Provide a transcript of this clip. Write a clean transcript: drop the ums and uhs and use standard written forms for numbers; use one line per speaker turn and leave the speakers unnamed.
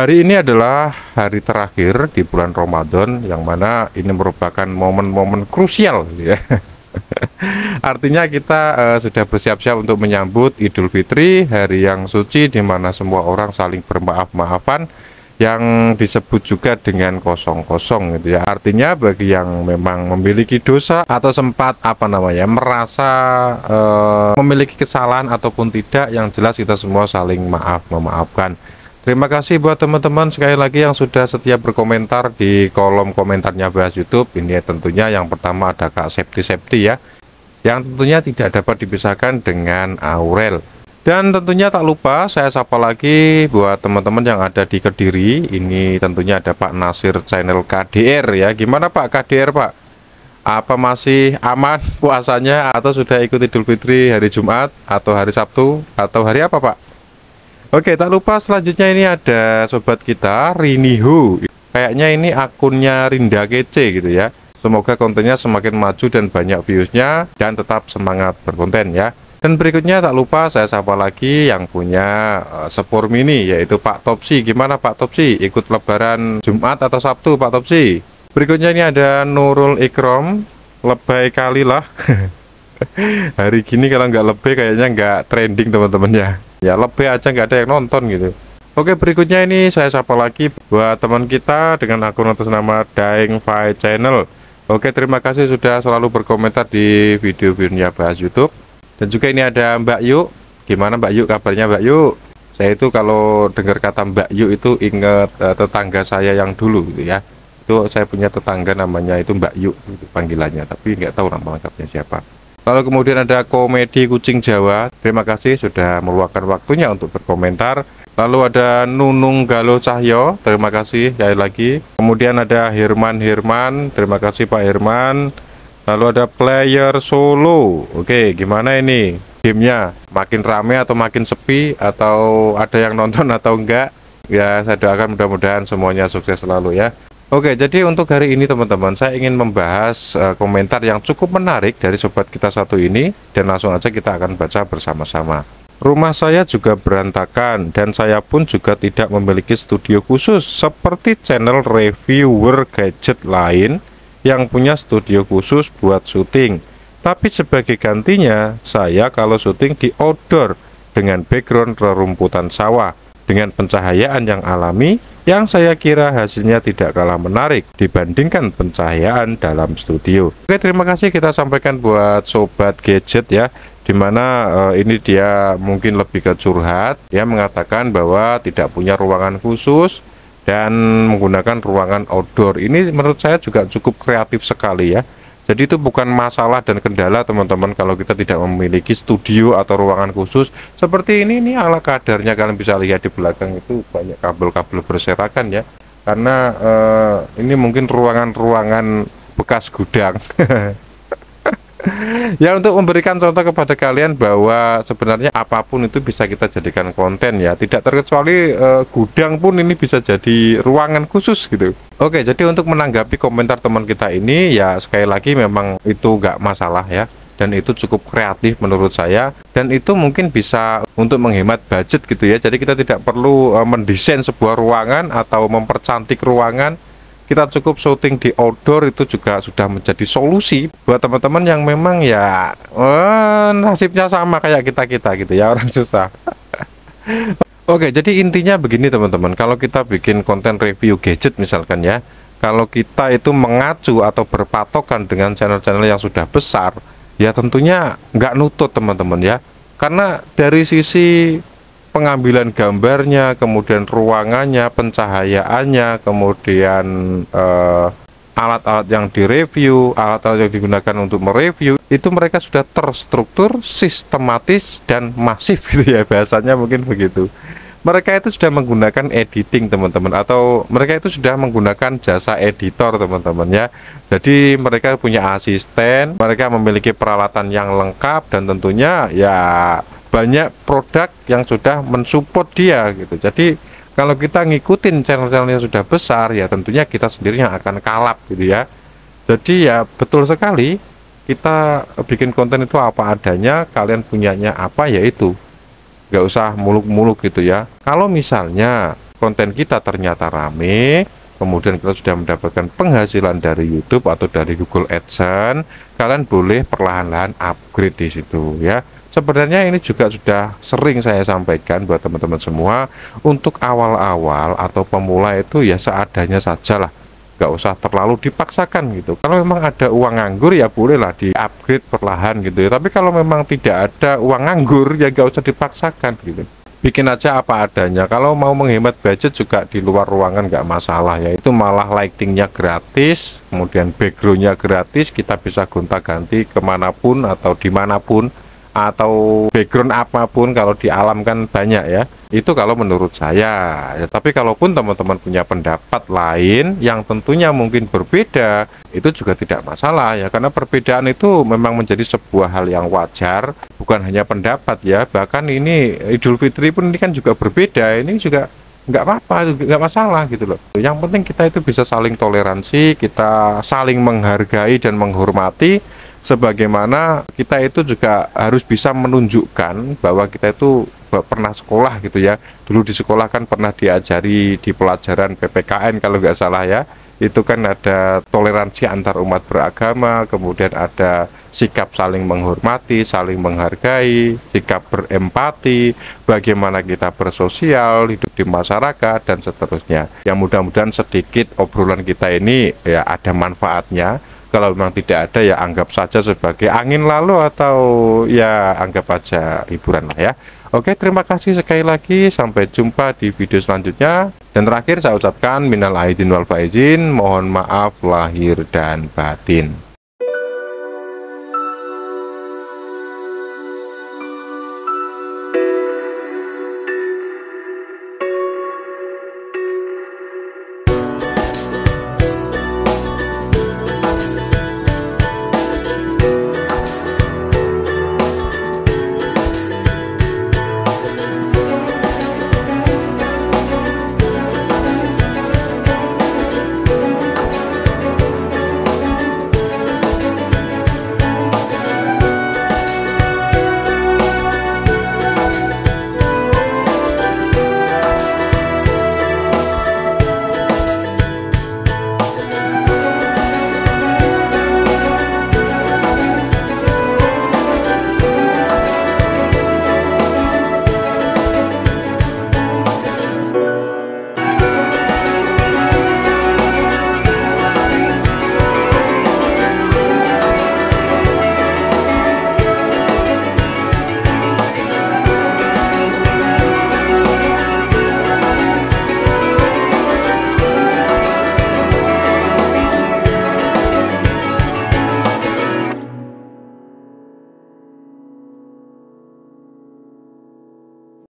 Hari ini adalah hari terakhir di bulan Ramadan, yang mana ini merupakan momen-momen krusial gitu ya. Artinya kita sudah bersiap-siap untuk menyambut Idul Fitri, hari yang suci di mana semua orang saling bermaaf-maafan, yang disebut juga dengan kosong-kosong gitu ya. Artinya bagi yang memang memiliki dosa atau sempat merasa memiliki kesalahan ataupun tidak, yang jelas kita semua saling memaafkan. Terima kasih buat teman-teman sekali lagi yang sudah setia berkomentar di kolom komentarnya Bahas YouTube. Ini tentunya yang pertama ada Kak Septi ya, yang tentunya tidak dapat dipisahkan dengan Aurel. Dan tentunya tak lupa saya sapa lagi buat teman-teman yang ada di Kediri. Ini tentunya ada Pak Nasir channel KDR ya. Gimana Pak KDR Pak? Apa masih aman puasanya atau sudah ikut Idul Fitri hari Jumat atau hari Sabtu atau hari apa Pak? Oke, tak lupa selanjutnya ini ada sobat kita Rinihu. Kayaknya ini akunnya Rinda Kece gitu ya. Semoga kontennya semakin maju dan banyak viewsnya, dan tetap semangat berkonten ya. Dan berikutnya tak lupa saya sapa lagi yang punya Spur Mini, yaitu Pak Topsi. Gimana Pak Topsi? Ikut lebaran Jumat atau Sabtu Pak Topsi? Berikutnya ini ada Nurul Ikrom. Lebay kali lah. Hari gini kalau nggak lebay kayaknya nggak trending teman-teman ya, lebih aja nggak ada yang nonton gitu. Oke, berikutnya ini saya sapa lagi buat teman kita dengan akun atas nama Daeng Fai Channel. Oke, terima kasih sudah selalu berkomentar di video-videonya Bahas YouTube. Dan juga ini ada Mbak Yuk. Gimana Mbak Yuk, kabarnya Mbak Yuk? Saya itu kalau dengar kata Mbak Yuk itu ingat tetangga saya yang dulu gitu ya. Itu saya punya tetangga namanya itu Mbak Yuk gitu panggilannya, tapi nggak tahu nama lengkapnya siapa. Lalu kemudian ada Komedi Kucing Jawa. Terima kasih sudah meluangkan waktunya untuk berkomentar. Lalu ada Nunung Galo Cahyo. Terima kasih sekali lagi. Kemudian ada Herman. Terima kasih Pak Herman. Lalu ada Player Solo. Oke, gimana ini gamenya? Makin rame atau makin sepi? Atau ada yang nonton atau enggak? Ya, saya doakan mudah-mudahan semuanya sukses selalu ya. Oke, jadi untuk hari ini teman-teman, saya ingin membahas komentar yang cukup menarik dari sobat kita satu ini, dan langsung aja kita akan baca bersama-sama. Rumah saya juga berantakan, dan saya pun juga tidak memiliki studio khusus seperti channel reviewer gadget lain yang punya studio khusus buat syuting. Tapi sebagai gantinya, saya kalau syuting di outdoor dengan background rerumputan sawah, dengan pencahayaan yang alami, yang saya kira hasilnya tidak kalah menarik dibandingkan pencahayaan dalam studio. Oke, terima kasih kita sampaikan buat sobat gadget ya, dimana ini dia mungkin lebih ke curhat ya, mengatakan bahwa tidak punya ruangan khusus dan menggunakan ruangan outdoor. Ini menurut saya juga cukup kreatif sekali ya. Jadi itu bukan masalah dan kendala teman-teman kalau kita tidak memiliki studio atau ruangan khusus seperti ini ala kadarnya. Kalian bisa lihat di belakang itu banyak kabel-kabel berserakan ya, karena ini mungkin ruangan-ruangan bekas gudang. Ya, untuk memberikan contoh kepada kalian bahwa sebenarnya apapun itu bisa kita jadikan konten ya, tidak terkecuali gudang pun ini bisa jadi ruangan khusus gitu. Oke, jadi untuk menanggapi komentar teman kita ini ya, sekali lagi memang itu nggak masalah ya, dan itu cukup kreatif menurut saya, dan itu mungkin bisa untuk menghemat budget gitu ya. Jadi kita tidak perlu mendesain sebuah ruangan atau mempercantik ruangan. Kita cukup syuting di outdoor, itu juga sudah menjadi solusi buat teman-teman yang memang ya nasibnya sama kayak kita gitu ya, orang susah. Oke, jadi intinya begini teman-teman, kalau kita bikin konten review gadget misalkan ya, kalau kita itu mengacu atau berpatokan dengan channel-channel yang sudah besar, ya tentunya nggak nutut teman-teman ya, karena dari sisi pengambilan gambarnya, kemudian ruangannya, pencahayaannya, kemudian alat-alat yang direview, alat-alat yang digunakan untuk mereview, itu mereka sudah terstruktur, sistematis, dan masif gitu ya, bahasanya mungkin begitu. Mereka itu sudah menggunakan editing teman-teman, atau mereka itu sudah menggunakan jasa editor teman-teman ya. Jadi mereka punya asisten, mereka memiliki peralatan yang lengkap, dan tentunya ya banyak produk yang sudah mensupport dia gitu. Jadi kalau kita ngikutin channel-channel yang sudah besar ya, tentunya kita sendiri yang akan kalap gitu ya. Jadi ya betul sekali, kita bikin konten itu apa adanya, kalian punyanya apa ya itu, nggak usah muluk-muluk gitu ya. Kalau misalnya konten kita ternyata rame, kemudian kita sudah mendapatkan penghasilan dari YouTube atau dari Google AdSense, kalian boleh perlahan-lahan upgrade di situ ya. Sebenarnya ini juga sudah sering saya sampaikan buat teman-teman semua, untuk awal-awal atau pemula itu ya seadanya saja lah, nggak usah terlalu dipaksakan gitu. Kalau memang ada uang nganggur ya bolehlah di upgrade perlahan gitu ya, tapi kalau memang tidak ada uang nganggur ya nggak usah dipaksakan gitu, bikin aja apa adanya. Kalau mau menghemat budget juga di luar ruangan nggak masalah ya, itu malah lightingnya gratis, kemudian backgroundnya gratis, kita bisa gonta-ganti kemanapun atau dimanapun, atau background apapun kalau di alam kan banyak ya. Itu kalau menurut saya ya, tapi kalaupun teman-teman punya pendapat lain yang tentunya mungkin berbeda, itu juga tidak masalah ya, karena perbedaan itu memang menjadi sebuah hal yang wajar, bukan hanya pendapat ya, bahkan ini Idul Fitri pun ini kan juga berbeda, ini juga nggak apa-apa, nggak masalah gitu loh. Yang penting kita itu bisa saling toleransi, kita saling menghargai dan menghormati, sebagaimana kita itu juga harus bisa menunjukkan bahwa kita itu pernah sekolah gitu ya. Dulu di sekolah kan pernah diajari di pelajaran PPKN kalau nggak salah ya, itu kan ada toleransi antar umat beragama, kemudian ada sikap saling menghormati, saling menghargai, sikap berempati, bagaimana kita bersosial, hidup di masyarakat, dan seterusnya. Yang mudah-mudahan sedikit obrolan kita ini ya ada manfaatnya. Kalau memang tidak ada ya anggap saja sebagai angin lalu, atau ya anggap aja hiburan lah ya. Oke, terima kasih sekali lagi, sampai jumpa di video selanjutnya. Dan terakhir saya ucapkan minal aidin wal faizin, mohon maaf lahir dan batin.